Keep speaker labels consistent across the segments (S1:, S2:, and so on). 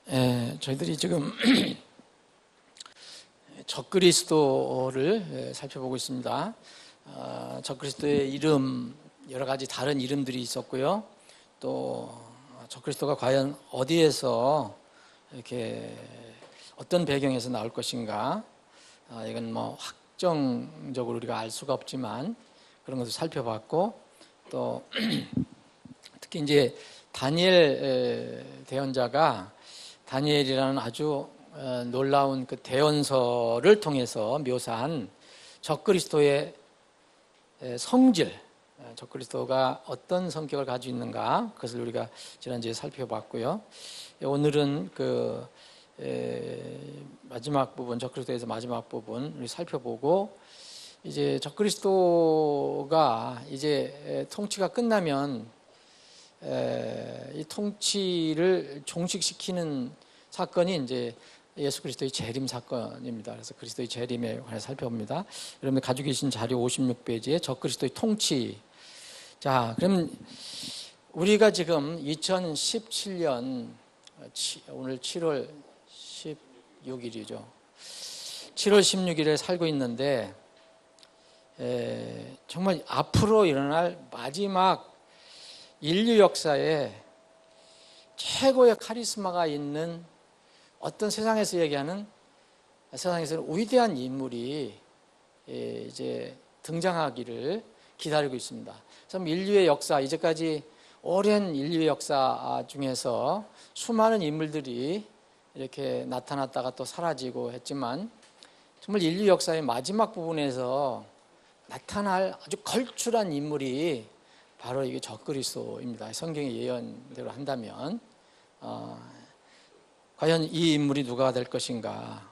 S1: 저희들이 지금 적그리스도를 살펴보고 있습니다. 적그리스도의 이름, 여러 가지 다른 이름들이 있었고요. 또 적그리스도가 과연 어디에서 이렇게 어떤 배경에서 나올 것인가, 이건 뭐 확정적으로 우리가 알 수가 없지만 그런 것을 살펴봤고, 또 특히 이제 다니엘 대언자가 다니엘이라는 아주 놀라운 그 대언서를 통해서 묘사한 적그리스도의 성질, 적그리스도가 어떤 성격을 가지고 있는가, 그것을 우리가 지난주에 살펴봤고요. 오늘은 그 마지막 부분, 적그리스도에서 마지막 부분 우리 살펴보고, 이제 적그리스도가 이제 통치가 끝나면 이 통치를 종식시키는 사건이 이제 예수 그리스도의 재림 사건입니다. 그래서 그리스도의 재림에 관해 살펴봅니다. 여러분들 가지고 계신 자료 56페이지에 적그리스도의 통치. 자, 그럼 우리가 지금 2017년 오늘 7월 16일이죠. 7월 16일에 살고 있는데, 정말 앞으로 일어날 마지막 인류 역사에 최고의 카리스마가 있는 어떤 세상에서 얘기하는, 세상에서는 위대한 인물이 이제 등장하기를 기다리고 있습니다. 그래서 인류의 역사, 이제까지 오랜 인류의 역사 중에서 수많은 인물들이 이렇게 나타났다가 또 사라지고 했지만, 정말 인류 역사의 마지막 부분에서 나타날 아주 걸출한 인물이 바로 이게 적그리스도입니다. 성경의 예언대로 한다면, 과연 이 인물이 누가 될 것인가.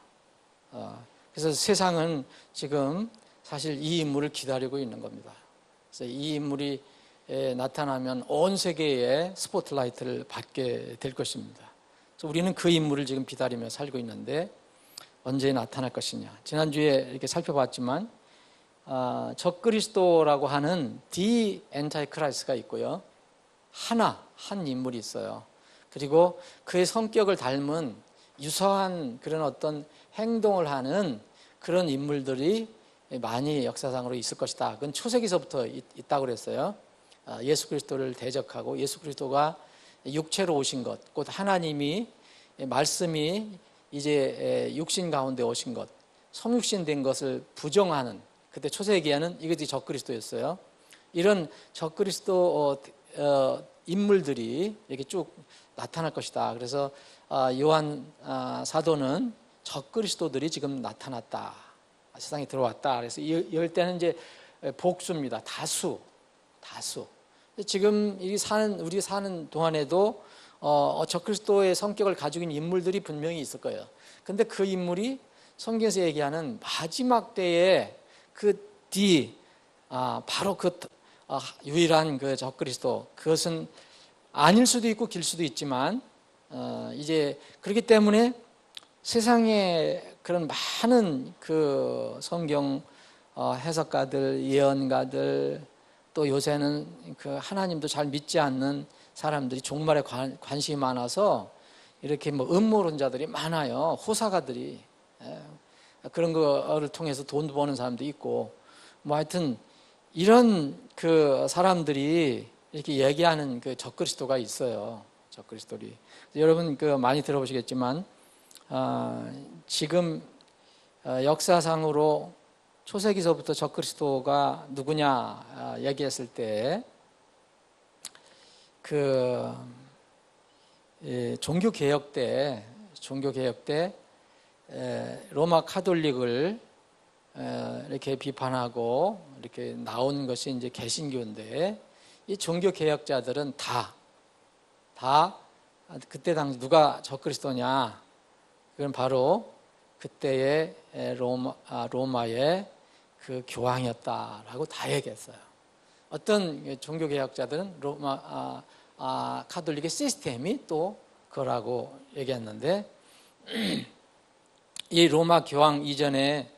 S1: 그래서 세상은 지금 사실 이 인물을 기다리고 있는 겁니다. 그래서 이 인물이 나타나면 온 세계에 스포트라이트를 받게 될 것입니다. 그래서 우리는 그 인물을 지금 기다리며 살고 있는데, 언제 나타날 것이냐. 지난주에 이렇게 살펴봤지만, 적그리스도라고 하는 The Antichrist가 있고요. 한 인물이 있어요. 그리고 그의 성격을 닮은 유사한 그런 어떤 행동을 하는 그런 인물들이 많이 역사상으로 있을 것이다. 그건 초세기서부터 있다고 그랬어요. 예수 그리스도를 대적하고 예수 그리스도가 육체로 오신 것, 곧 하나님이 말씀이 이제 육신 가운데 오신 것, 성육신 된 것을 부정하는, 그때 초세기에는 이것이 적그리스도였어요. 이런 적그리스도 인물들이 이렇게 쭉 나타날 것이다. 그래서 요한 사도는 적그리스도들이 지금 나타났다, 세상에 들어왔다. 그래서 이럴 때는 이제 복수입니다. 다수. 지금 우리 사는 동안에도 적그리스도의 성격을 가지고 있는 인물들이 분명히 있을 거예요. 근데 그 인물이 성경에서 얘기하는 마지막 때에 바로 그 유일한 그 적그리스도, 그것은 아닐 수도 있고 길 수도 있지만, 이제 그렇기 때문에 세상에 그런 많은 그 성경 해석가들, 예언가들, 또 요새는 그 하나님도 잘 믿지 않는 사람들이 종말에 관심이 많아서 이렇게 뭐 음모론자들이 많아요. 호사가들이. 그런 거를 통해서 돈 버는 사람도 있고, 뭐 하여튼 이런 그 사람들이 이렇게 얘기하는 그 적그리스도가 있어요. 적그리스도리. 여러분 그 많이 들어보시겠지만, 지금 역사상으로 초세기서부터 적그리스도가 누구냐 얘기했을 때, 그 종교개혁 때 로마 카톨릭을 이렇게 비판하고 이렇게 나온 것이 이제 개신교인데, 이 종교 개혁자들은 다 그때 당시 누가 적그리스도냐? 그건 바로 그때의 로마의 그 교황이었다라고 다 얘기했어요. 어떤 종교 개혁자들은 로마 카톨릭의 시스템이 또 그거라고 얘기했는데, 이 로마 교황 이전에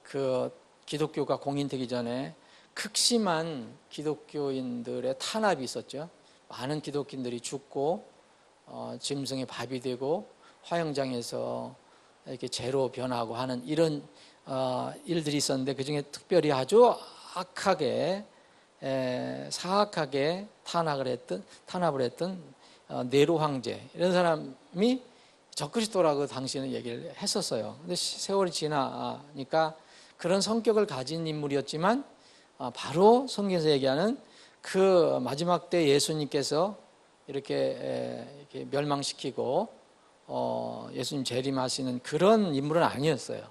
S1: 그 기독교가 공인되기 전에 극심한 기독교인들의 탄압이 있었죠. 많은 기독교인들이 죽고 짐승의 밥이 되고 화영장에서 이렇게 재로 변하고 하는 이런 일들이 있었는데, 그 중에 특별히 아주 악하게 사악하게 탄압을 했던 네로 황제, 이런 사람이 적그리스도라고 당시에는 얘기를 했었어요. 근데 세월이 지나니까 그런 성격을 가진 인물이었지만, 바로 성경에서 얘기하는 그 마지막 때 예수님께서 이렇게 멸망시키고 예수님 재림하시는 그런 인물은 아니었어요.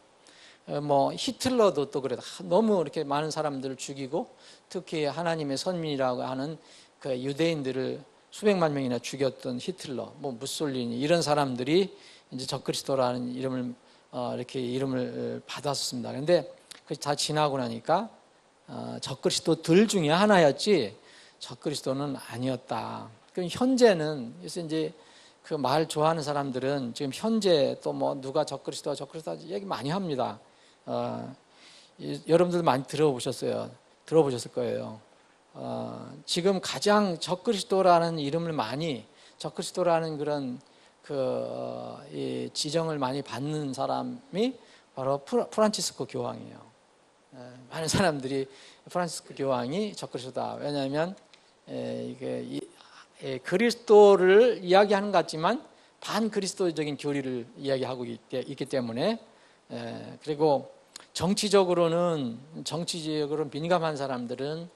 S1: 뭐 히틀러도 또 그래, 너무 이렇게 많은 사람들을 죽이고, 특히 하나님의 선민이라고 하는 그 유대인들을 수백만 명이나 죽였던 히틀러, 뭐 무솔리니, 이런 사람들이 이제 적그리스도라는 이름을 이렇게 이름을 받았습니다. 그런데 그 다 지나고 나니까 적그리스도들 중에 하나였지 적그리스도는 아니었다. 그럼 현재는, 그래서 이제 그 말 좋아하는 사람들은 지금 현재 또 뭐 누가 적그리스도 얘기 많이 합니다. 여러분들도 많이 들어보셨을 거예요. 지금 가장 적그리스도라는 이름을 많이, 적그리스도라는 그런 이 지정을 많이 받는 사람이 바로 프란치스코 교황이에요. 많은 사람들이 프란치스코 교황이 적그리스도다. 왜냐하면 이게 그리스도를 이야기하는 것 같지만 반그리스도적인 교리를 이야기하고 있기 때문에, 그리고 정치적으로는 민감한 사람들은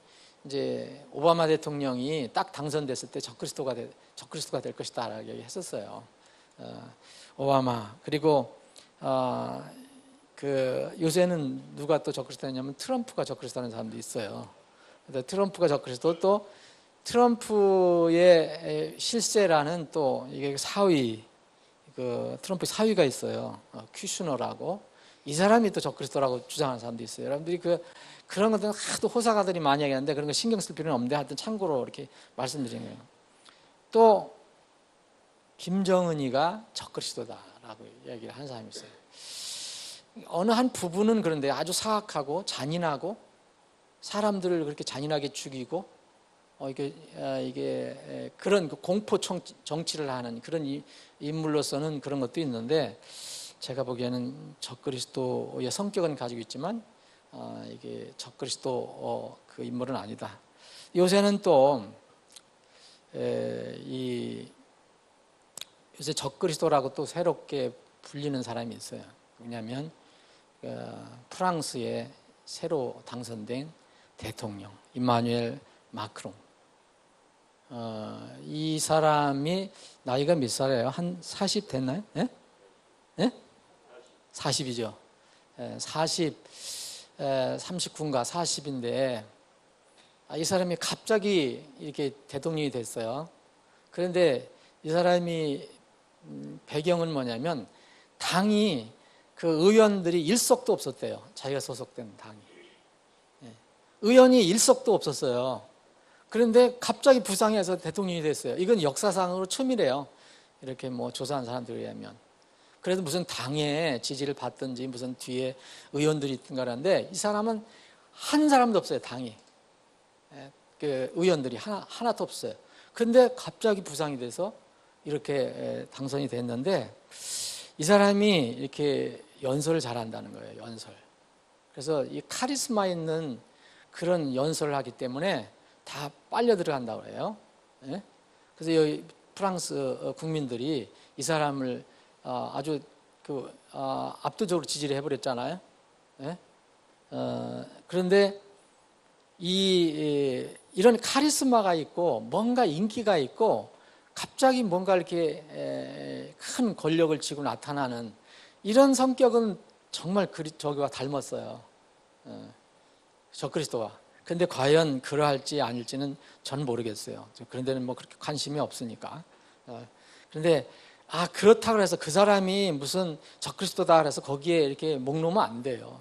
S1: 이제 오바마 대통령이 딱 당선됐을 때 적그리스도가 될 것이다라고 얘기했었어요. 오바마. 그리고 요새는 누가 또 적그리스도냐면 트럼프가 적그리스도라는 사람도 있어요. 트럼프가 적그리스도, 또 트럼프의 실세라는 또 이게 사위, 트럼프 사위가 있어요. 큐슈너라고. 이 사람이 또 적그리스도라고 주장하는 사람도 있어요. 여러분들이 그런 것들은 하도 호사가들이 많이 얘기하는데 그런 거 신경 쓸 필요는 없는데, 하여튼 참고로 이렇게 말씀드린 거예요. 또 김정은이가 적그리스도다라고 얘기를 하는 사람이 있어요. 어느 한 부분은 그런데 아주 사악하고 잔인하고 사람들을 그렇게 잔인하게 죽이고 이게 그런 공포 정치를 하는 그런 인물로서는 그런 것도 있는데, 제가 보기에는 적그리스도의 성격은 가지고 있지만 이게 적그리스도 그 인물은 아니다. 요새는 또 요새 적그리스도라고 또 새롭게 불리는 사람이 있어요. 뭐냐면 프랑스의 새로 당선된 대통령 이마누엘 마크롱. 이 사람이 나이가 몇 살이에요? 한 40 됐나요? 예? 예? 40이죠. 39인가 40인데, 이 사람이 갑자기 이렇게 대통령이 됐어요. 그런데 이 사람이 배경은 뭐냐면, 당이 그 의원들이 일석도 없었대요. 자기가 소속된 당이. 의원이 일석도 없었어요. 그런데 갑자기 부상해서 대통령이 됐어요. 이건 역사상으로 처음이래요. 이렇게 뭐 조사한 사람들에 의하면. 그래도 무슨 당의 지지를 받든지 무슨 뒤에 의원들이 있든가 하는데, 이 사람은 한 사람도 없어요. 당이. 그 의원들이 하나도 없어요. 근데 갑자기 부상이 돼서 이렇게 당선이 됐는데, 이 사람이 이렇게 연설을 잘한다는 거예요. 연설. 그래서 이 카리스마 있는 그런 연설을 하기 때문에 다 빨려 들어간다고 그래요. 그래서 여기 프랑스 국민들이 이 사람을 아주 압도적으로 지지를 해버렸잖아요. 그런데 이런 카리스마가 있고 뭔가 인기가 있고 갑자기 뭔가 이렇게 큰 권력을 쥐고 나타나는 이런 성격은 정말 저기와 닮았어요. 적그리스도와. 근데 과연 그러할지 아닐지는 전 모르겠어요. 그런 데는 뭐 그렇게 관심이 없으니까. 그런데 그렇다고 해서 그 사람이 무슨 적그리스도다 그래서 거기에 이렇게 목 놓으면 안 돼요.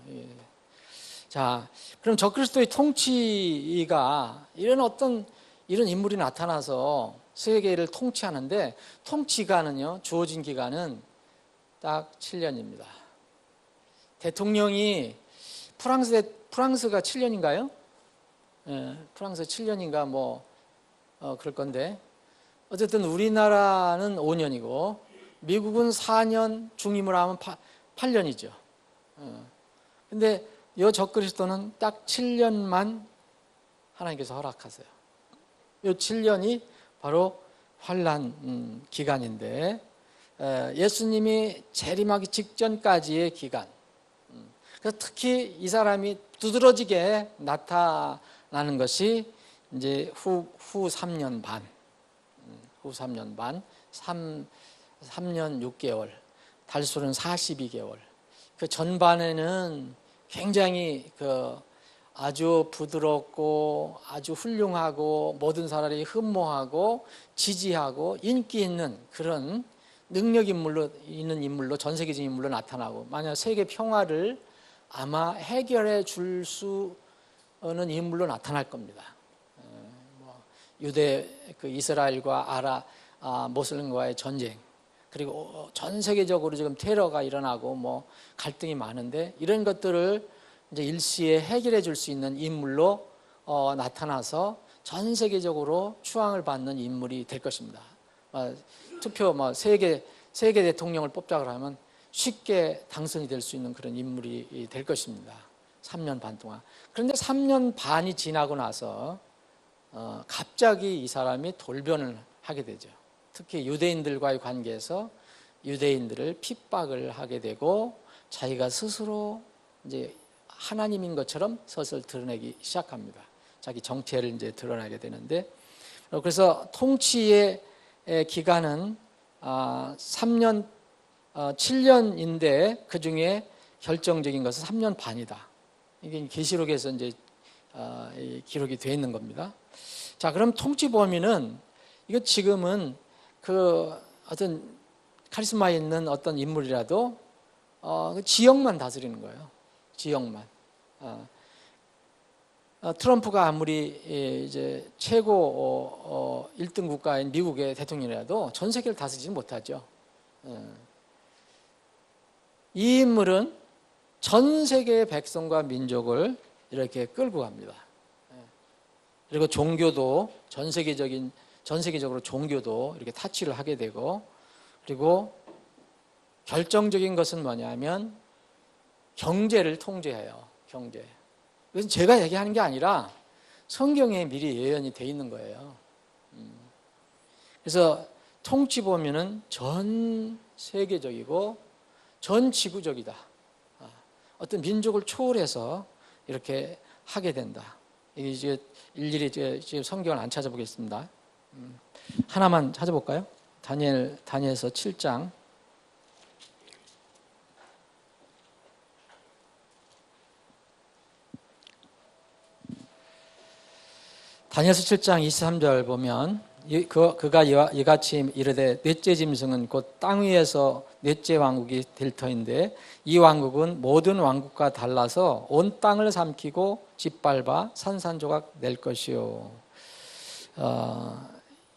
S1: 자, 그럼 적그리스도의 통치가 이런 인물이 나타나서 세계를 통치하는데, 통치기간은요, 주어진 기간은 딱 7년입니다. 대통령이 프랑스가 7년인가요? 프랑스 7년인가 그럴 건데, 어쨌든 우리나라는 5년이고 미국은 4년, 중임을 하면 8년이죠. 근데 이 적그리스도는 딱 7년만 하나님께서 허락하세요. 이 7년이 바로 환난 기간인데, 예수님이 재림하기 직전까지의 기간. 그래서 특히 이 사람이 두드러지게 나타나는 것이 이제 후 3년 반, 후 3년 반, 3년 6개월, 달수는 42개월. 그 전반에는 굉장히 아주 부드럽고 아주 훌륭하고 모든 사람이 흠모하고 지지하고 인기 있는 그런 능력 있는 인물로, 전 세계적인 인물로 나타나고, 만약 세계 평화를 아마 해결해 줄 수 있는 인물로 나타날 겁니다. 이스라엘과 모슬림과의 전쟁, 그리고 전 세계적으로 지금 테러가 일어나고 갈등이 많은데, 이런 것들을 이제 일시에 해결해 줄 수 있는 인물로 나타나서 전 세계적으로 추앙을 받는 인물이 될 것입니다. 투표 세계 대통령을 뽑자고 하면 쉽게 당선이 될 수 있는 그런 인물이 될 것입니다. 3년 반 동안. 그런데 3년 반이 지나고 나서 갑자기 이 사람이 돌변을 하게 되죠. 특히 유대인들과의 관계에서 유대인들을 핍박을 하게 되고, 자기가 스스로 이제 하나님인 것처럼 서서히 드러내기 시작합니다. 자기 정체를 이제 드러내게 되는데, 그래서 통치의 기간은 3년, 7년인데 그 중에 결정적인 것은 3년 반이다. 이게 계시록에서 이제 기록이 되어 있는 겁니다. 자, 그럼 통치 범위는, 이거 지금은 어떤 카리스마 있는 어떤 인물이라도 지역만 다스리는 거예요. 지역만. 트럼프가 아무리 이제 최고 1등 국가인 미국의 대통령이라도 전 세계를 다스리지 못하죠. 이 인물은 전 세계의 백성과 민족을 이렇게 끌고 갑니다. 그리고 종교도 전 세계적으로 종교도 이렇게 타치를 하게 되고, 그리고 결정적인 것은 뭐냐면 경제를 통제해요. 경제. 그래서 제가 얘기하는 게 아니라 성경에 미리 예언이 돼 있는 거예요. 그래서 통치 보면은 전 세계적이고 전 지구적이다. 어떤 민족을 초월해서 이렇게 하게 된다. 이게 이제 일일이 지금 성경을 안 찾아보겠습니다. 하나만 찾아볼까요? 다니엘서 7장. 다니엘서 7장 23절 보면, 그가 이같이 이르되 넷째 짐승은 곧 땅 위에서 넷째 왕국이 될 터인데, 이 왕국은 모든 왕국과 달라서 온 땅을 삼키고 짓밟아 산산조각 낼 것이요.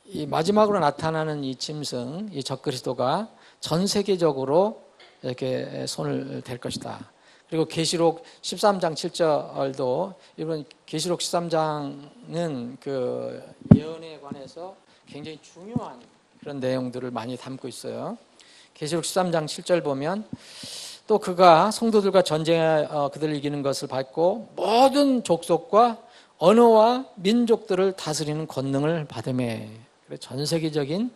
S1: 이 마지막으로 나타나는 이 짐승, 이 적그리스도가 전 세계적으로 이렇게 손을 댈 것이다. 그리고 계시록 13장 7절도, 이번 계시록 13장은 그 예언에 관해서 굉장히 중요한 그런 내용들을 많이 담고 있어요. 계시록 13장 7절 보면, 또 그가 성도들과 전쟁에 그들을 이기는 것을 받고 모든 족속과 언어와 민족들을 다스리는 권능을 받으매, 전 세계적인,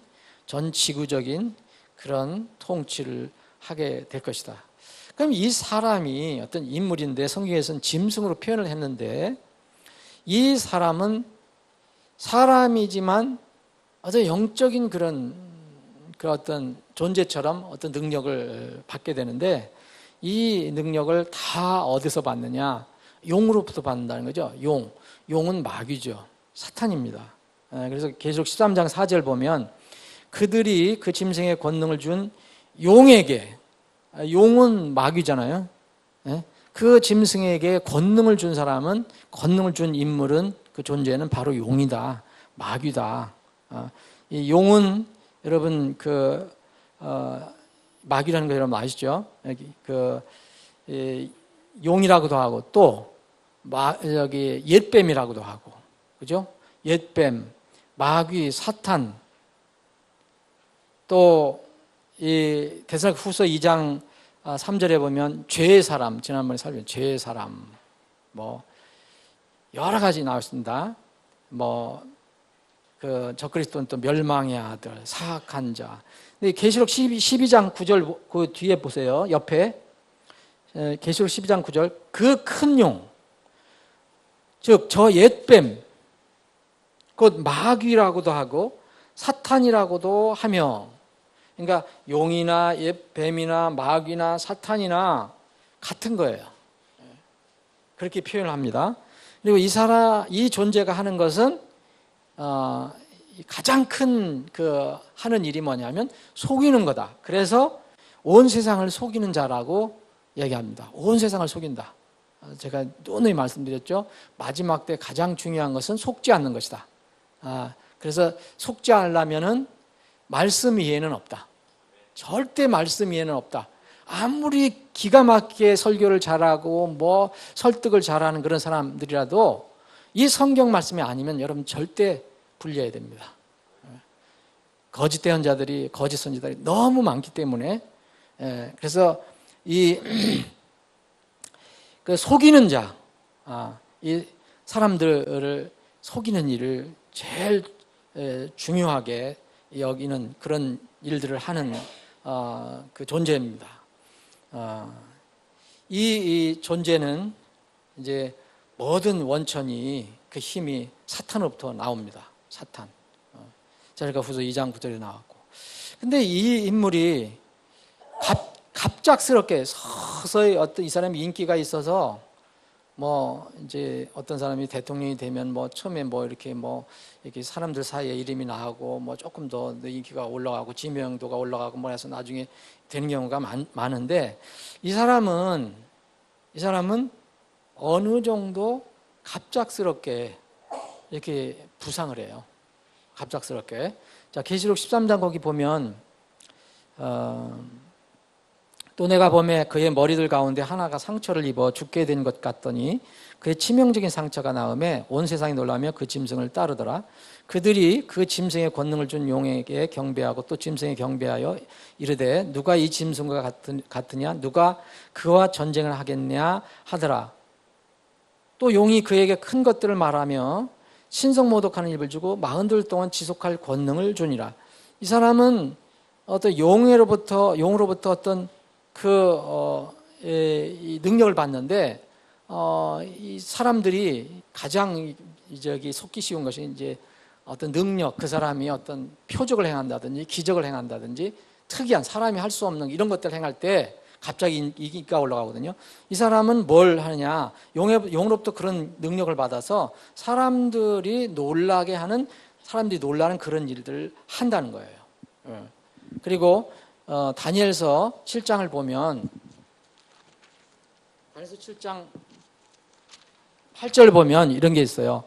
S1: 전 지구적인 그런 통치를 하게 될 것이다. 그럼 이 사람이 어떤 인물인데, 성경에서는 짐승으로 표현을 했는데, 이 사람은 사람이지만 어떤 영적인 그런 어떤 존재처럼 어떤 능력을 받게 되는데, 이 능력을 다 어디서 받느냐? 용으로부터 받는다는 거죠. 용은 마귀죠. 사탄입니다. 그래서 계시록 13장 4절 보면, 그들이 그 짐승의 권능을 준 용에게, 용은 마귀잖아요. 그 짐승에게 권능을 준 사람은, 권능을 준 인물은, 그 존재는 바로 용이다, 마귀다. 이 용은 여러분 마귀라는 거 여러분 아시죠? 용이라고도 하고, 또 옛뱀이라고도 하고, 그죠? 옛뱀, 마귀, 사탄, 또 이 데살로니가후서 2장 3절에 보면 죄의 사람, 지난번에 살펴본 죄의 사람, 뭐 여러 가지 나왔습니다. 뭐 그 적그리스도는 또 멸망의 아들, 사악한 자. 근데 계시록 12장 9절 그 뒤에 보세요. 옆에 계시록 12장 9절 그 큰 용, 즉 저 옛뱀, 곧 마귀라고도 하고 사탄이라고도 하며, 그러니까 용이나 옛뱀이나 마귀나 사탄이나 같은 거예요. 그렇게 표현을 합니다. 그리고 이 존재가 하는 것은 가장 큰 하는 일이 뭐냐면 속이는 거다. 그래서 온 세상을 속이는 자라고 얘기합니다. 온 세상을 속인다. 제가 누누이 말씀드렸죠. 마지막 때 가장 중요한 것은 속지 않는 것이다. 그래서 속지 않으려면은 말씀 위에는 없다. 절대 말씀 위에는 없다. 아무리 기가 막히게 설교를 잘하고 뭐 설득을 잘하는 그런 사람들이라도 이 성경 말씀이 아니면 여러분 절대 불려야 됩니다. 거짓 대언자들이, 거짓 선지자들이 너무 많기 때문에, 그래서 그 속이는 자, 이 사람들을 속이는 일을 제일 중요하게 여기는 그런 일들을 하는 그 존재입니다. 이 존재는 이제 모든 원천이 그 힘이 사탄으로부터 나옵니다. 사탄. 데살로니가후서 2장 9절에 나왔고. 근데 이 인물이 갑작스럽게 서서히 어떤 이 사람이 인기가 있어서 뭐 이제 어떤 사람이 대통령이 되면 뭐 처음에 뭐 이렇게 사람들 사이에 이름이 나오고 뭐 조금 더 인기가 올라가고 지명도가 올라가고 뭐 해서 나중에 되는 경우가 많은데 이 사람은 어느 정도 갑작스럽게 이렇게 부상을 해요. 갑작스럽게. 자, 계시록 13장 거기 보면 또 내가 보매 그의 머리들 가운데 하나가 상처를 입어 죽게 된 것 같더니 그의 치명적인 상처가 나음에 온 세상이 놀라며 그 짐승을 따르더라. 그들이 그 짐승의 권능을 준 용에게 경배하고 또 짐승에 경배하여 이르되 누가 이 짐승과 같으냐, 누가 그와 전쟁을 하겠냐 하더라. 또 용이 그에게 큰 것들을 말하며 신성모독하는 입을 주고 40들 동안 지속할 권능을 주니라. 이 사람은 어떤 용으로부터 어떤 이 능력을 받는데, 이 사람들이 가장 속기 쉬운 것이 이제 어떤 능력, 그 사람이 어떤 표적을 행한다든지 기적을 행한다든지 특이한 사람이 할 수 없는 이런 것들을 행할 때 갑자기 인기가 올라가거든요. 이 사람은 뭘 하느냐, 용으로부터 그런 능력을 받아서 사람들이 놀라는 그런 일들을 한다는 거예요. 그리고 다니엘서 7장을 보면, 다니엘서 7장 8절 보면 이런 게 있어요.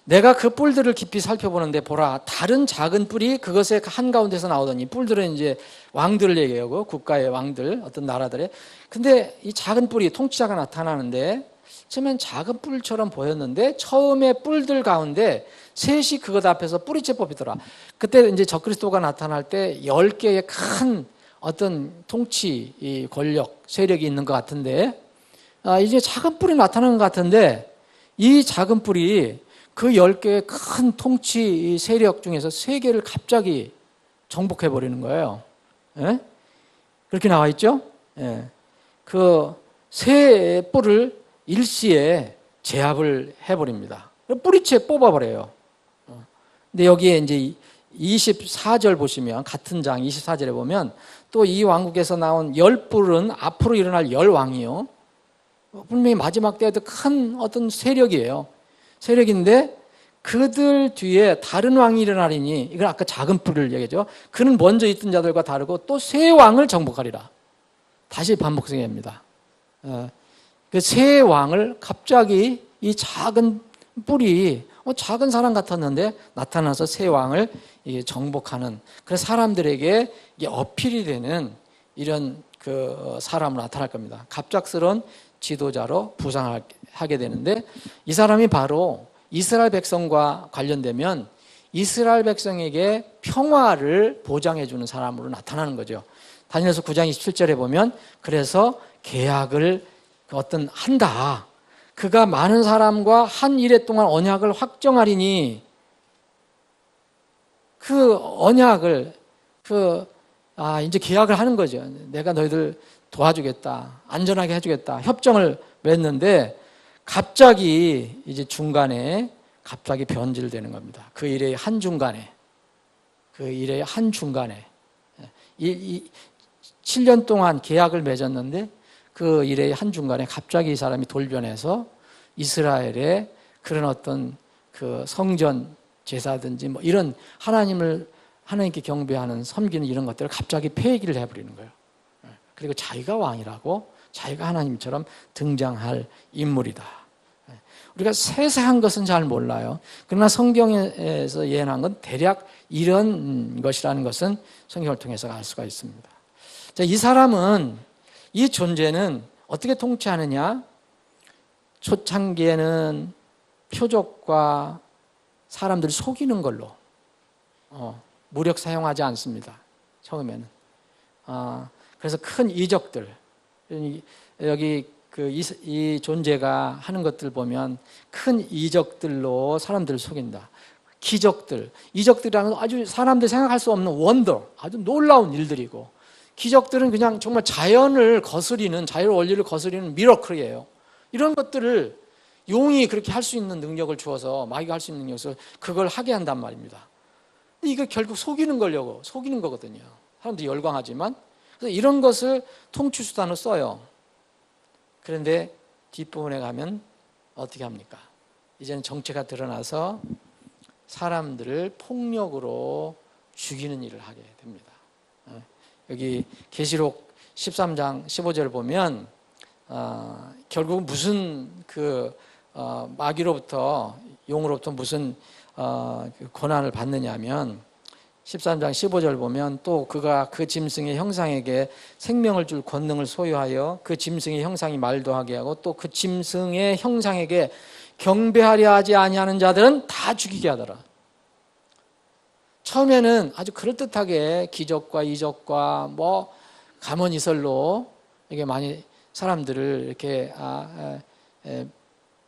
S1: 내가 그 뿔들을 깊이 살펴보는데 보라, 다른 작은 뿔이 그것의 한가운데서 나오더니, 뿔들은 이제 왕들을 얘기하고 국가의 왕들, 어떤 나라들의. 근데 이 작은 뿔이 통치자가 나타나는데 처음엔 작은 뿔처럼 보였는데 처음에 뿔들 가운데 셋이 그것 앞에서 뿌리째 뽑히더라. 그때 이제 적그리스도가 나타날 때 10개의 큰 어떤 통치, 이 권력, 세력이 있는 것 같은데, 이제 작은 뿔이 나타나는 것 같은데, 이 작은 뿔이 그 10개의 큰 통치 세력 중에서 3개를 갑자기 정복해버리는 거예요. 예? 그렇게 나와 있죠? 예. 그 세 뿔을 일시에 제압을 해버립니다. 뿌리채 뽑아버려요. 근데 여기에 이제 24절 보시면, 같은 장 24절에 보면 또 이 왕국에서 나온 10뿔은 앞으로 일어날 10왕이요. 분명히 마지막 때에도 큰 어떤 세력이에요. 세력인데 그들 뒤에 다른 왕이 일어나리니, 이건 아까 작은 뿔을 얘기죠. 그는 먼저 있던 자들과 다르고 또 새 왕을 정복하리라. 다시 반복성입니다. 그 새 왕을 갑자기 이 작은 뿔이 작은 사람 같았는데 나타나서 새 왕을 정복하는, 그래서 사람들에게 어필이 되는 이런 그 사람으로 나타날 겁니다. 갑작스러운 지도자로 부상하게 되는데, 이 사람이 바로 이스라엘 백성과 관련되면 이스라엘 백성에게 평화를 보장해 주는 사람으로 나타나는 거죠. 다니엘서 9장 27절에 보면 그래서 계약을 한다. 그가 많은 사람과 한 이레 동안 언약을 확정하리니 그 언약을 이제 계약을 하는 거죠. 내가 너희들 도와주겠다. 안전하게 해주겠다. 협정을 맺는데 갑자기 이제 중간에 갑자기 변질되는 겁니다. 그 일의 한중간에 7년 동안 계약을 맺었는데 그 일의 한중간에 갑자기 이 사람이 돌변해서 이스라엘의 그런 어떤 그 성전 제사든지 뭐 이런 하나님께 경배하는 섬기는 이런 것들을 갑자기 폐기를 해버리는 거예요. 그리고 자기가 왕이라고 자기가 하나님처럼 등장할 인물이다. 우리가 세세한 것은 잘 몰라요. 그러나 성경에서 예언한 건 대략 이런 것이라는 것은 성경을 통해서 알 수가 있습니다. 자, 이 존재는 어떻게 통치하느냐? 초창기에는 표적과 사람들을 속이는 걸로 무력 사용하지 않습니다. 처음에는. 그래서 큰 이적들, 여기 이 존재가 하는 것들 보면 큰 이적들로 사람들을 속인다. 이적들이라는 건 아주 사람들이 생각할 수 없는 원더, 아주 놀라운 일들이고, 기적들은 그냥 정말 자연을 거스리는, 자연 원리를 거스리는 미러클이에요. 이런 것들을 용이 그렇게 할 수 있는 능력을 주어서, 마귀가 할 수 있는 능력을 그걸 하게 한단 말입니다. 이거 결국 속이는 거거든요. 사람들이 열광하지만. 그래서 이런 것을 통치수단으로 써요. 그런데 뒷부분에 가면 어떻게 합니까? 이제는 정체가 드러나서 사람들을 폭력으로 죽이는 일을 하게 됩니다. 여기 계시록 13장 15절을 보면 결국 무슨 마귀로부터 용으로부터 무슨 고난을 받느냐면 13장 15절 보면 또 그가 그 짐승의 형상에게 생명을 줄 권능을 소유하여 그 짐승의 형상이 말도 하게 하고 또 그 짐승의 형상에게 경배하려 하지 아니하는 자들은 다 죽이게 하더라. 처음에는 아주 그럴듯하게 기적과 이적과 뭐 감언이설로 이게 많이 사람들을 이렇게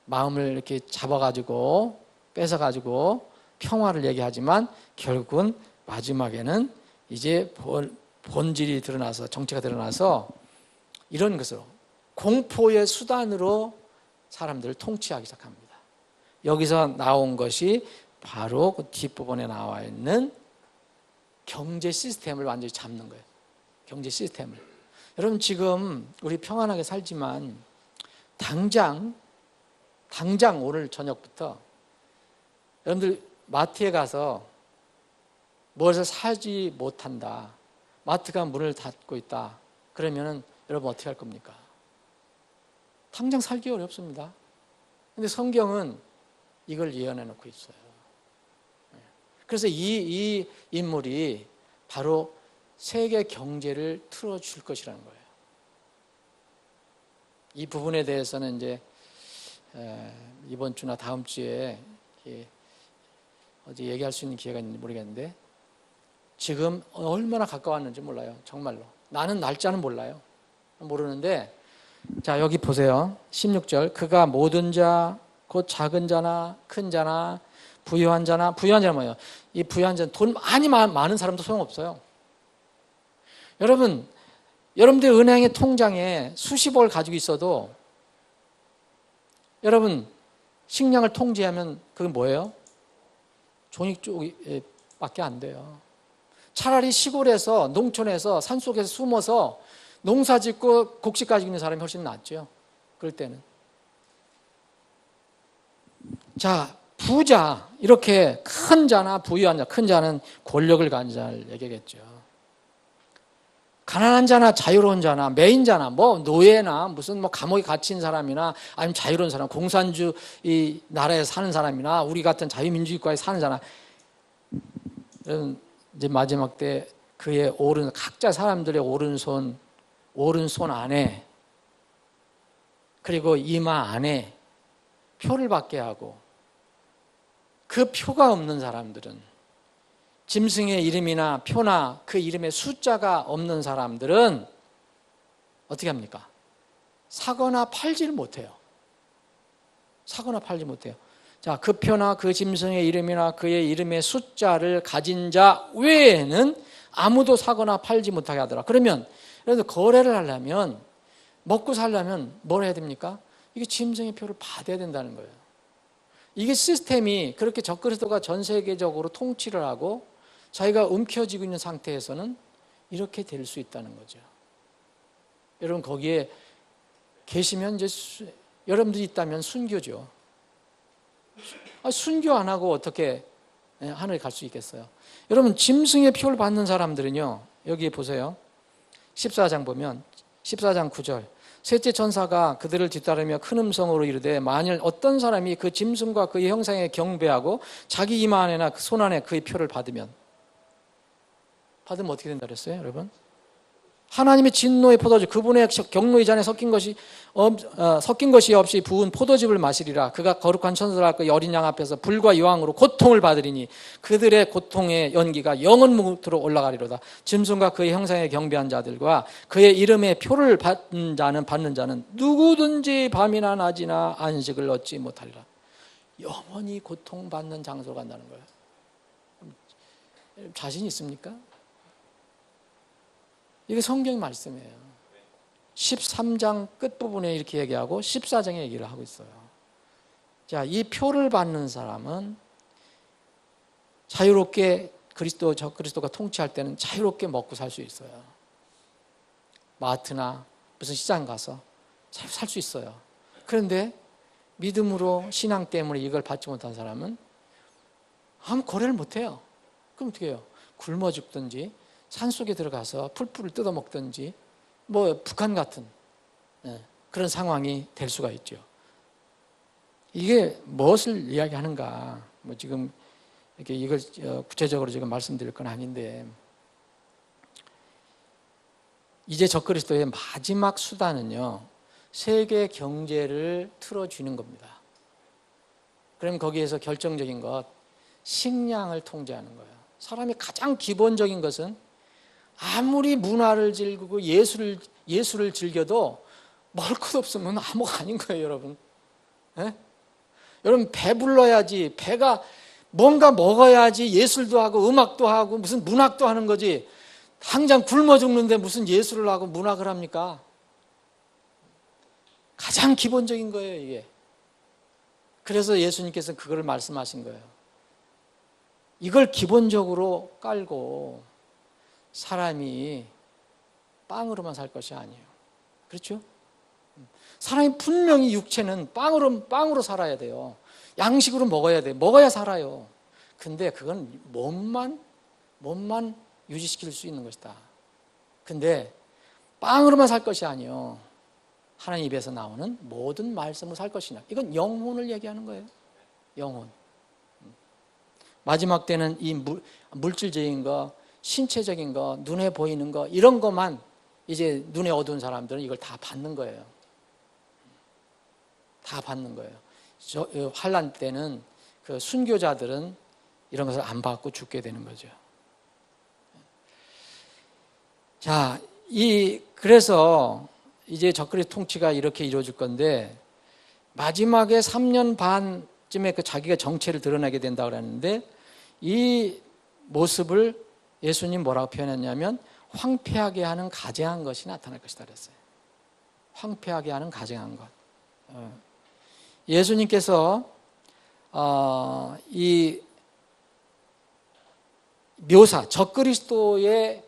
S1: 마음을 이렇게 잡아가지고 뺏어가지고 평화를 얘기하지만 결국은 마지막에는 이제 본질이 드러나서 정체가 드러나서 이런 것으로 공포의 수단으로 사람들을 통치하기 시작합니다. 여기서 나온 것이 바로 그 뒷부분에 나와 있는 경제 시스템을 완전히 잡는 거예요. 경제 시스템을. 여러분 지금 우리 평안하게 살지만 당장 오늘 저녁부터 여러분들 마트에 가서 무엇을 사지 못한다. 마트가 문을 닫고 있다. 그러면은 여러분 어떻게 할 겁니까? 당장 살기 어렵습니다. 근데 성경은 이걸 예언해 놓고 있어요. 그래서 이 인물이 바로 세계 경제를 틀어줄 것이라는 거예요. 이 부분에 대해서는 이제 이번 주나 다음 주에 어디 얘기할 수 있는 기회가 있는지 모르겠는데 지금 얼마나 가까웠는지 몰라요. 정말로. 나는 날짜는 몰라요. 모르는데 자 여기 보세요. 16절 그가 모든 자 곧 작은 자나 큰 자나 부유한 자나 뭐예요? 이 부유한 자는 돈 많은 사람도 소용없어요. 여러분들 은행의 통장에 수십억을 가지고 있어도 여러분 식량을 통제하면 그게 뭐예요? 종이 쪽밖에 안 돼요. 차라리 시골에서 농촌에서 산속에서 숨어서 농사 짓고 곡식 가지고 있는 사람이 훨씬 낫죠. 그럴 때는. 자, 부자 이렇게 큰 자나 부유한 자, 큰 자는 권력을 가진 자를 얘기하겠죠. 가난한 자나 자유로운 자나 매인 자나 뭐 노예나 무슨 뭐 감옥에 갇힌 사람이나 아니면 자유로운 사람, 공산주 이 나라에 사는 사람이나 우리 같은 자유민주국가에 사는 사람 이제 마지막 때 그의 각자 사람들의 오른손 안에 그리고 이마 안에 표를 받게 하고 그 표가 없는 사람들은 짐승의 이름이나 표나 그 이름에 숫자가 없는 사람들은 어떻게 합니까? 사거나 팔지를 못해요. 사거나 팔지 못해요. 자, 그 표나 그 짐승의 이름이나 그의 이름의 숫자를 가진 자 외에는 아무도 사거나 팔지 못하게 하더라. 그러면 그래서 거래를 하려면, 먹고 살려면 뭘 해야 됩니까? 이게 짐승의 표를 받아야 된다는 거예요. 이게 시스템이 그렇게 적그리스도가 전 세계적으로 통치를 하고 자기가 움켜쥐고 있는 상태에서는 이렇게 될 수 있다는 거죠. 여러분 거기에 계시면 이제 여러분들이 있다면 순교죠. 순교 안 하고 어떻게 하늘에 갈 수 있겠어요? 여러분 짐승의 표를 받는 사람들은요, 여기 보세요. 14장 보면 14장 9절, 셋째 천사가 그들을 뒤따르며 큰 음성으로 이르되 만일 어떤 사람이 그 짐승과 그의 형상에 경배하고 자기 이마 안에나 그 손 안에 그의 표를 받으면 어떻게 된다 그랬어요, 여러분? 하나님의 진노의 포도주, 그분의 경로의 잔에 섞인 것이 없이 부은 포도즙을 마시리라. 그가 거룩한 천사들과 그 어린 양 앞에서 불과 여왕으로 고통을 받으리니 그들의 고통의 연기가 영원 무트로 올라가리로다. 짐승과 그의 형상에 경배한 자들과 그의 이름의 표를 받는 자는 누구든지 밤이나 낮이나 안식을 얻지 못하리라. 영원히 고통받는 장소로 간다는 거예요. 자신 있습니까? 이게 성경 말씀이에요. 13장 끝부분에 이렇게 얘기하고 14장에 얘기를 하고 있어요. 자, 이 표를 받는 사람은 자유롭게 그리스도가 통치할 때는 자유롭게 먹고 살 수 있어요. 마트나 무슨 시장 가서 살 수 있어요. 그런데 믿음으로 신앙 때문에 이걸 받지 못한 사람은 아무 거래를 못해요. 그럼 어떻게 해요? 굶어 죽든지 산속에 들어가서 풀뿌를 뜯어먹든지 북한 같은 그런 상황이 될 수가 있죠. 이게 무엇을 이야기하는가? 지금 이렇게 이걸 구체적으로 지금 말씀드릴 건 아닌데, 이제 적그리스도의 마지막 수단은요, 세계 경제를 틀어주는 겁니다. 그럼 거기에서 결정적인 것, 식량을 통제하는 거예요. 사람이 가장 기본적인 것은 아무리 문화를 즐기고 예술을 즐겨도 먹을 것 없으면 아무가 아닌 거예요, 여러분. 예? 여러분 배불러야지, 배가 뭔가 먹어야지 예술도 하고 음악도 하고 무슨 문학도 하는 거지. 당장 굶어 죽는데 무슨 예술을 하고 문학을 합니까? 가장 기본적인 거예요, 이게. 그래서 예수님께서 그걸 말씀하신 거예요. 이걸 기본적으로 깔고 사람이 빵으로만 살 것이 아니에요. 그렇죠? 사람이 분명히 육체는 빵으로 살아야 돼요. 양식으로 먹어야 돼요. 먹어야 살아요. 근데 그건 몸만 유지시킬 수 있는 것이다. 근데 빵으로만 살 것이 아니에요. 하나님 입에서 나오는 모든 말씀으로 살 것이냐. 이건 영혼을 얘기하는 거예요. 영혼. 마지막 때는 이 물질적인 거, 신체적인 거, 눈에 보이는 거, 이런 것만 이제 눈에 어두운 사람들은 이걸 다 받는 거예요. 다 받는 거예요. 환난 때는 그 순교자들은 이런 것을 안 받고 죽게 되는 거죠. 자, 그래서 이제 적그리스도 통치가 이렇게 이루어질 건데, 마지막에 3년 반쯤에 자기가 정체를 드러내게 된다고 그랬는데, 이 모습을 예수님 뭐라고 표현했냐면 황폐하게 하는 가증한 것이 나타날 것이다 그랬어요. 황폐하게 하는 가증한 것. 예수님께서 이 묘사, 적그리스도의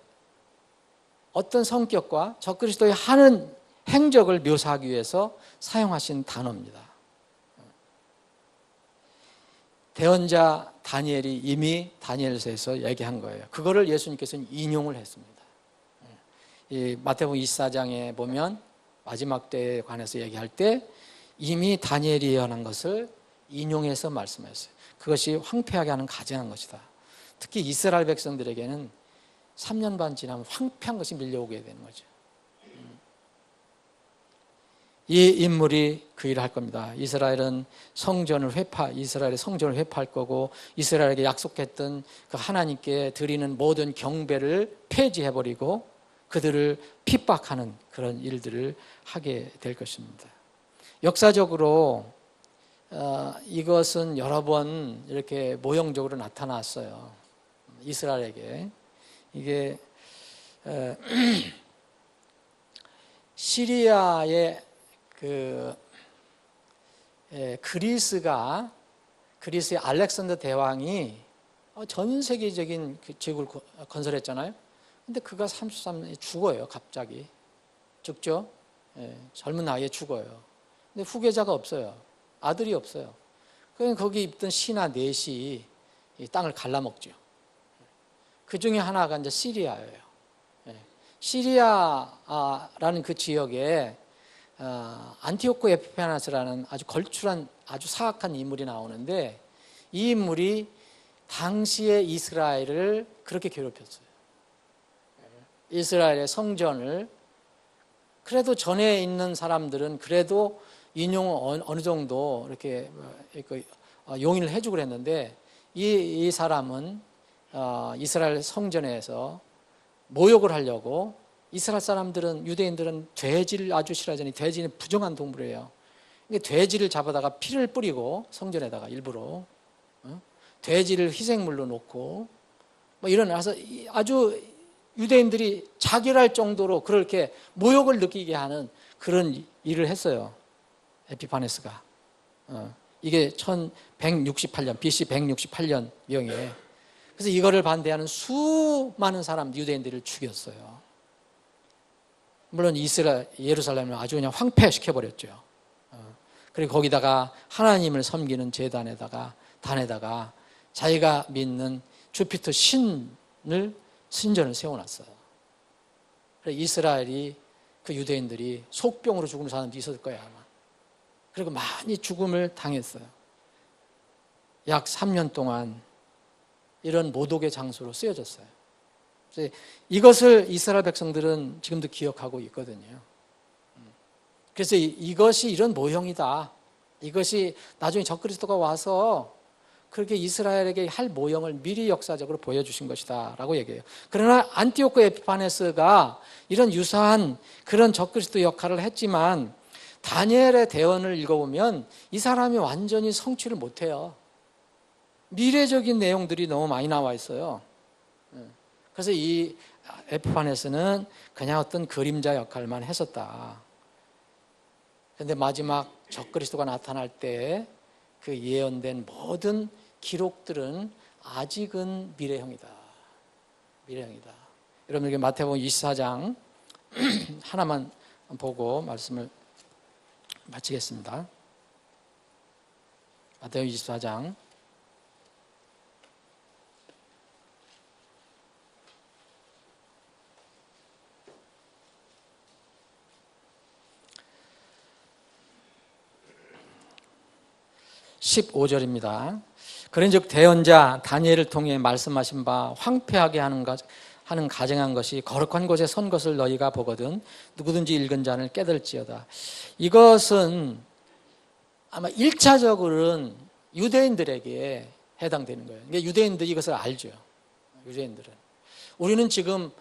S1: 어떤 성격과 적그리스도의 하는 행적을 묘사하기 위해서 사용하신 단어입니다. 대언자 다니엘이 이미 다니엘서에서 얘기한 거예요. 그거를 예수님께서는 인용을 했습니다. 이 마태복음 24장에 보면 마지막 때에 관해서 얘기할 때 이미 다니엘이 예언한 것을 인용해서 말씀하셨어요. 그것이 황폐하게 하는 가증한 것이다. 특히 이스라엘 백성들에게는 3년 반 지나면 황폐한 것이 밀려오게 되는 거죠. 이 인물이 그 일을 할 겁니다. 이스라엘의 성전을 회파할 거고, 이스라엘에게 약속했던 그 하나님께 드리는 모든 경배를 폐지해버리고 그들을 핍박하는 그런 일들을 하게 될 것입니다. 역사적으로 이것은 여러 번 이렇게 모형적으로 나타났어요. 이스라엘에게. 이게 시리아의 그리스의 알렉산더 대왕이 전 세계적인 제국을 건설했잖아요. 근데 그가 33년에 죽어요. 갑자기 죽죠. 젊은 나이에 죽어요. 근데 후계자가 없어요. 아들이 없어요. 그러니까 거기 있던 신하 넷이 이 땅을 갈라먹죠. 그 중에 하나가 이제 시리아예요. 시리아라는 그 지역에 안티오코 에피파네스라는 아주 걸출한 아주 사악한 인물이 나오는데, 이 인물이 당시의 이스라엘을 그렇게 괴롭혔어요. 이스라엘의 성전을, 그래도 전에 있는 사람들은 그래도 인용을 어느 정도 이렇게 용인을 해주고 그랬는데, 이 사람은 이스라엘 성전에서 모욕을 하려고, 이스라엘 사람들은, 유대인들은 돼지를 아주 싫어하잖아요. 돼지는 부정한 동물이에요. 돼지를 잡아다가 피를 뿌리고 성전에다가 일부러 돼지를 희생물로 놓고 뭐 이런, 아주 유대인들이 자결할 정도로 그렇게 모욕을 느끼게 하는 그런 일을 했어요. 에피파네스가. 이게 1168년, BC 168년 명에. 그래서 이거를 반대하는 수많은 유대인들을 죽였어요. 물론 예루살렘을 아주 그냥 황폐시켜버렸죠. 그리고 거기다가 하나님을 섬기는 단에다가 자기가 믿는 주피터 신전을 세워놨어요. 그래서 이스라엘이, 그 유대인들이 속병으로 죽은 사람도 있었을 거예요, 아마. 그리고 많이 죽음을 당했어요. 약 3년 동안 이런 모독의 장소로 쓰여졌어요. 그래서 이것을 이스라엘 백성들은 지금도 기억하고 있거든요. 그래서 이것이 이런 모형이다. 이것이 나중에 적그리스도가 와서 그렇게 이스라엘에게 할 모형을 미리 역사적으로 보여주신 것이다 라고 얘기해요. 그러나 안티오코 에피파네스가 이런 유사한 그런 적그리스도 역할을 했지만, 다니엘의 대언을 읽어보면 이 사람이 완전히 성취를 못해요. 미래적인 내용들이 너무 많이 나와 있어요. 그래서 이 에피파네스는 그냥 어떤 그림자 역할만 했었다. 그런데 마지막 적그리스도가 나타날 때 그 예언된 모든 기록들은 아직은 미래형이다. 미래형이다. 여러분, 이게 마태복음 24장 하나만 보고 말씀을 마치겠습니다. 마태복음 24장 15절입니다. 그런즉 대언자 다니엘을 통해 말씀하신 바 황폐하게 하는 가정한 것이 거룩한 곳에 선 것을 너희가 보거든 누구든지 읽은 자는 깨달을지어다. 이것은 아마 1차적으로는 유대인들에게 해당되는 거예요. 그러니까 유대인들이 이것을 알죠. 유대인들은. 우리는 지금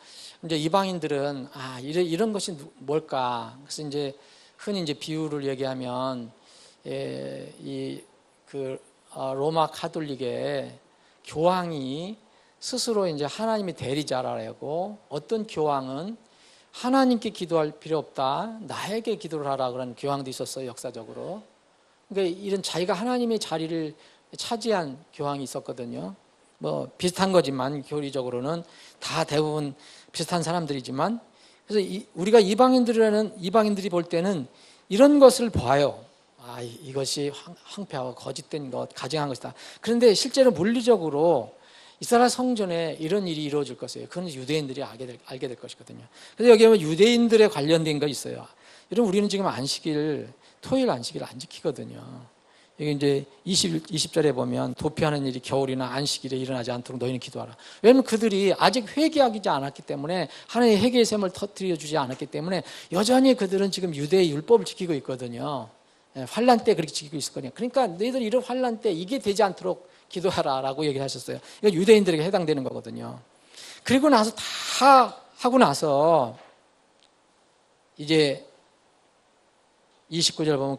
S1: 이제 이방인들은 이런 것이 뭘까? 그래서 이제 흔히 이제 비유를 얘기하면 로마 카톨릭의 교황이 스스로 이제 하나님의 대리자라고, 어떤 교황은 하나님께 기도할 필요 없다, 나에게 기도를 하라 그런 교황도 있었어요, 역사적으로. 그러니까 이런 자기가 하나님의 자리를 차지한 교황이 있었거든요. 뭐 비슷한 거지만 교리적으로는 다 대부분 비슷한 사람들이지만, 그래서 우리가 이방인들이 볼 때는 이런 것을 봐요. 이것이 황폐하고 거짓된 것, 가증한 것이다. 그런데 실제로 물리적으로 이스라엘 성전에 이런 일이 이루어질 것이에요. 그건 유대인들이 알게 될 것이거든요. 그래서 여기 보면 유대인들에 관련된 거 있어요. 여러분, 우리는 지금 토요일 안식일 안 지키거든요. 이게 이제 20절에 보면 도피하는 일이 겨울이나 안식일에 일어나지 않도록 너희는 기도하라. 왜냐하면 그들이 아직 회개하지 않았기 때문에 하나님의 회개의 셈을 터뜨려 주지 않았기 때문에 여전히 그들은 지금 유대의 율법을 지키고 있거든요. 환란 때 그렇게 지키고 있을 거냐. 그러니까 너희들 이런 환란 때 이게 되지 않도록 기도하라라고 얘기를 하셨어요. 이거 유대인들에게 해당되는 거거든요. 그리고 나서 다 하고 나서 이제 29절 보면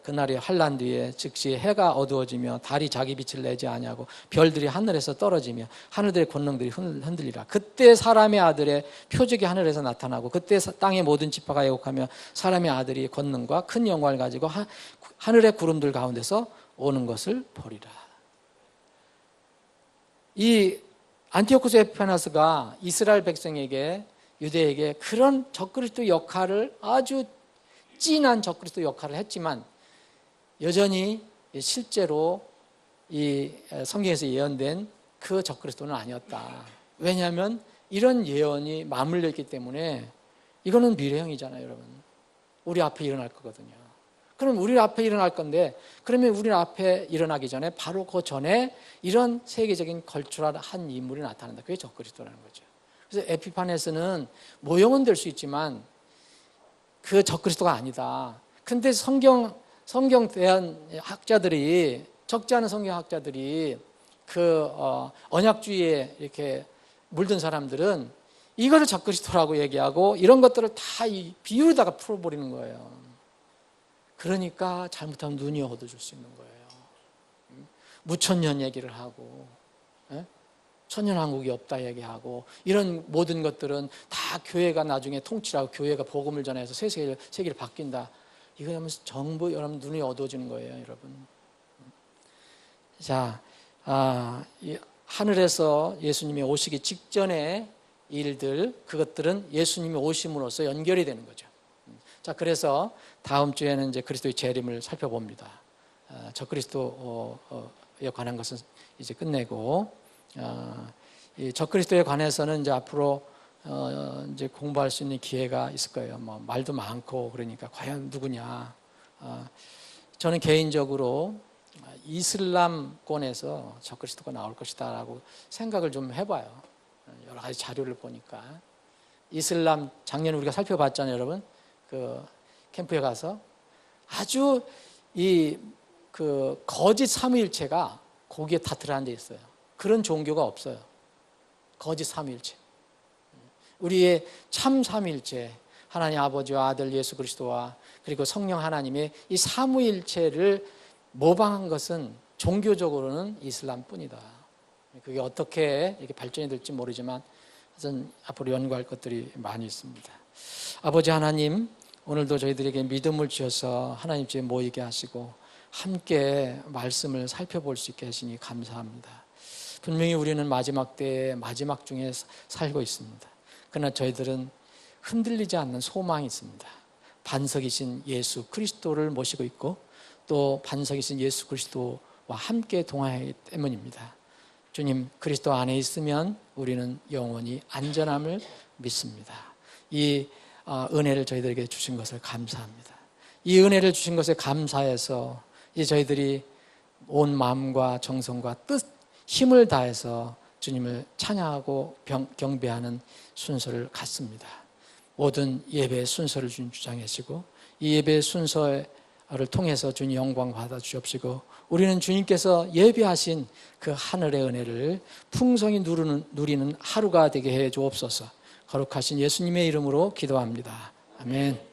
S1: 그날이 환란 뒤에 즉시 해가 어두워지며 달이 자기 빛을 내지 아니하고 별들이 하늘에서 떨어지며 하늘들의 권능들이 흔들리라. 그때 사람의 아들의 표적이 하늘에서 나타나고 그때 땅의 모든 지파가 애곡하며 사람의 아들이 권능과 큰 영광을 가지고 하늘의 구름들 가운데서 오는 것을 보리라. 이 안티오쿠스 에피파네스가 이스라엘 백성에게 유대에게 그런 적그리스도 역할을 아주 진한 적그리스도 역할을 했지만 여전히 실제로 이 성경에서 예언된 그 적그리스도는 아니었다. 왜냐하면 이런 예언이 맞물려 있기 때문에 이거는 미래형이잖아요, 여러분. 우리 앞에 일어날 거거든요. 그럼 우리 앞에 일어날 건데 그러면 우리 앞에 일어나기 전에 바로 그 전에 이런 세계적인 걸출한 한 인물이 나타난다. 그게 적그리스도라는 거죠. 그래서 에피파네스는 모형은 될 수 있지만 그 적그리스도가 아니다. 근데 성경 대한 학자들이 적지 않은 성경 학자들이 그 언약주의에 이렇게 물든 사람들은 이거를 적그리스도라고 얘기하고 이런 것들을 다 이 비유로다가 풀어버리는 거예요. 그러니까 잘못하면 눈이 어두워질 수 있는 거예요. 무천년 얘기를 하고 천년왕국이 없다 얘기하고 이런 모든 것들은 다 교회가 나중에 통치하고 교회가 복음을 전해서 새 세계를 바뀐다. 이거 하면 전부 여러분 눈이 어두워지는 거예요, 여러분. 자, 하늘에서 예수님이 오시기 직전의 일들, 그것들은 예수님이 오심으로써 연결이 되는 거죠. 자, 그래서 다음 주에는 이제 그리스도의 재림을 살펴봅니다. 적그리스도에 관한 것은 이제 끝내고, 이 적그리스도에 관해서는 이제 앞으로 이제 공부할 수 있는 기회가 있을 거예요. 뭐 말도 많고 그러니까 과연 누구냐? 저는 개인적으로 이슬람권에서 적그리스도가 나올 것이다라고 생각을 좀 해봐요. 여러 가지 자료를 보니까 이슬람 작년에 우리가 살펴봤잖아요, 여러분. 그 캠프에 가서 아주 그 거짓 삼위일체가 거기에 다 들어앉아 있어요. 그런 종교가 없어요. 거짓 삼위일체. 우리의 참 삼위일체, 하나님 아버지와 아들 예수 그리스도와 그리고 성령 하나님의 이 삼위일체를 모방한 것은 종교적으로는 이슬람뿐이다. 그게 어떻게 이렇게 발전이 될지 모르지만 하여튼 앞으로 연구할 것들이 많이 있습니다. 아버지 하나님, 오늘도 저희들에게 믿음을 주셔서 하나님 집에 모이게 하시고 함께 말씀을 살펴볼 수 있게 하시니 감사합니다. 분명히 우리는 마지막 때의 마지막 중에 살고 있습니다. 그러나 저희들은 흔들리지 않는 소망이 있습니다. 반석이신 예수 그리스도를 모시고 있고 또 반석이신 예수 그리스도와 함께 동행하기 때문입니다. 주님, 그리스도 안에 있으면 우리는 영원히 안전함을 믿습니다. 이 은혜를 저희들에게 주신 것을 감사합니다. 이 은혜를 주신 것에 감사해서 이 저희들이 온 마음과 정성과 뜻, 힘을 다해서 주님을 찬양하고 경배하는 순서를 갖습니다. 모든 예배의 순서를 주님 주장하시고 이 예배의 순서를 통해서 주님 영광 받아 주옵시고 우리는 주님께서 예배하신 그 하늘의 은혜를 풍성히 누리는 하루가 되게 해 주옵소서. 거룩하신 예수님의 이름으로 기도합니다. 아멘.